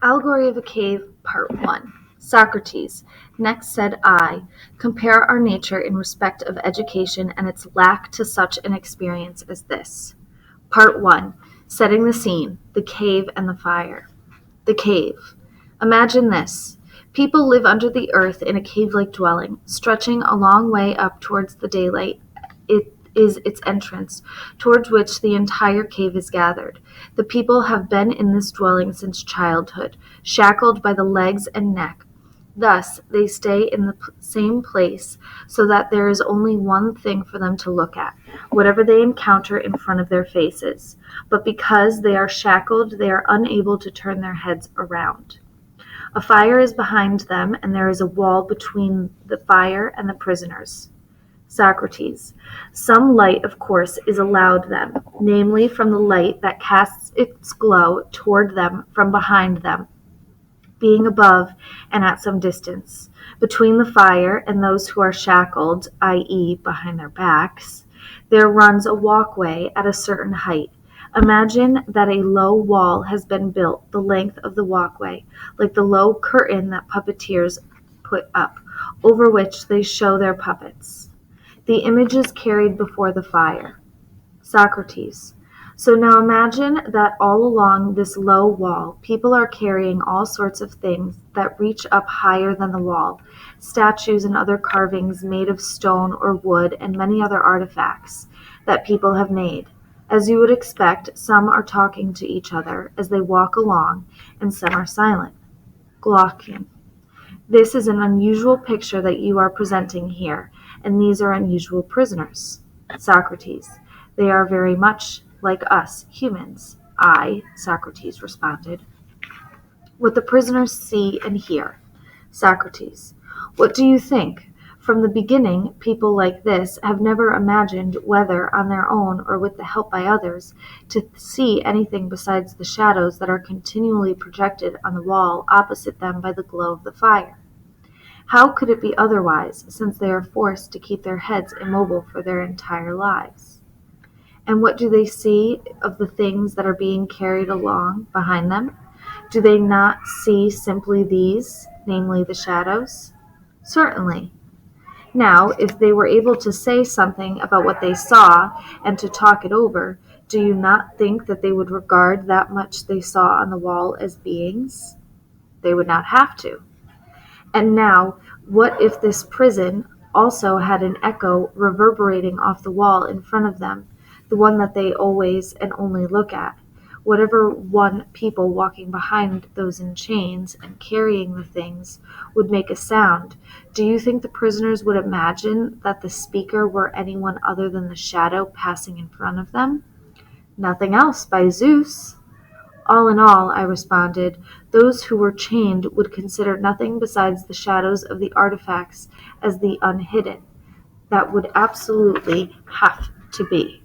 Allegory of a Cave, Part 1. Socrates. Next said I, compare our nature in respect of education and its lack to such an experience as this. Part 1. Setting the scene, the cave and the fire. The cave. Imagine this. People live under the earth in a cave-like dwelling, stretching a long way up towards the daylight. It is its entrance, towards which the entire cave is gathered. The people have been in this dwelling since childhood, shackled by the legs and neck. Thus, they stay in the same place, so that there is only one thing for them to look at, whatever they encounter in front of their faces. But because they are shackled, they are unable to turn their heads around. A fire is behind them, and there is a wall between the fire and the prisoners. Socrates. Some light, of course, is allowed them, namely from the light that casts its glow toward them from behind them, being above and at some distance. Between the fire and those who are shackled, i.e., behind their backs, there runs a walkway at a certain height. Imagine that a low wall has been built the length of the walkway, like the low curtain that puppeteers put up, over which they show their puppets. The image is carried before the fire. Socrates. So now imagine that all along this low wall, people are carrying all sorts of things that reach up higher than the wall, statues and other carvings made of stone or wood and many other artifacts that people have made. As you would expect, some are talking to each other as they walk along, and some are silent. Glaucian. This is an unusual picture that you are presenting here, and these are unusual prisoners. Socrates. They are very much like us, humans. I, Socrates responded. What the prisoners see and hear. Socrates. What do you think? From the beginning, people like this have never imagined, whether on their own or with the help by others, to see anything besides the shadows that are continually projected on the wall opposite them by the glow of the fire. How could it be otherwise, since they are forced to keep their heads immobile for their entire lives? And what do they see of the things that are being carried along behind them? Do they not see simply these, namely the shadows? Certainly. Now, if they were able to say something about what they saw and to talk it over, do you not think that they would regard that much they saw on the wall as beings? They would not have to. And now, what if this prison also had an echo reverberating off the wall in front of them, the one that they always and only look at? Whatever one people walking behind those in chains and carrying the things would make a sound, do you think the prisoners would imagine that the speaker were anyone other than the shadow passing in front of them? Nothing else, by Zeus. All in all, I responded, those who were chained would consider nothing besides the shadows of the artifacts as the unhidden. That would absolutely have to be.